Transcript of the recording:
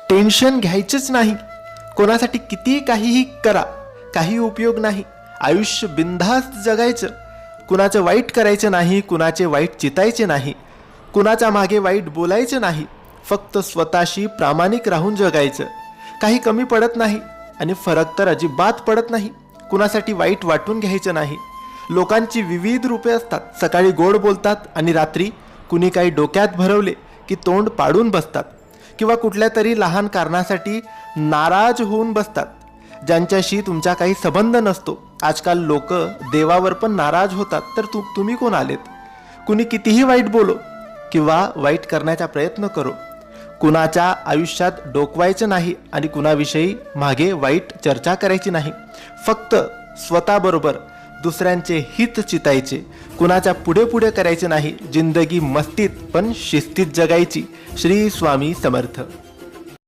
Tension घ्यायचंच नाही. कोणासाठी किती काहीही करा, काही उपयोग नाही. आयुष्य बिनधास्त जगायचं. कुणाचं वाईट करायचं नाही, कुणाचे वाईट चितायचे नाही, कुणाच्या मागे वाईट बोलायचं नाही. फक्त स्वतःशी प्रामाणिक राहून जगायचं. काही कमी पडत नाही आणि फरक तर अजिबात पडत नाही. कुणासाठी वाईट वाटून घ्यायचं नाही. लोकांची विविध रूपे असतात. सकाळी गोड बोलतात आणि रात्री कुणी काही डोक्यात भरवले की तोंड पाडून बसतात किंवा कुठल्या तरी लहान कारणासाठी नाराज होऊन बसतात, ज्यांच्याशी तुमचा काही संबंध नसतो. आजकाल लोक देवावर पण नाराज होतात, तर तुम्ही कोण आलेत? कुणी कितीही वाईट बोलो किंवा वाईट करण्याचा प्रयत्न करो, कुणाच्या आयुष्यात डोकवायचं नाही आणि कुणाविषयी मागे वाईट चर्चा करायची नाही. फक्त स्वतःबरोबर दुसऱ्यांचे हित चितायचे. कुणाच्या पुढे पुढे करायचे नाही. जिंदगी मस्तीत पण शिस्तीत जगायची. श्री स्वामी समर्थ.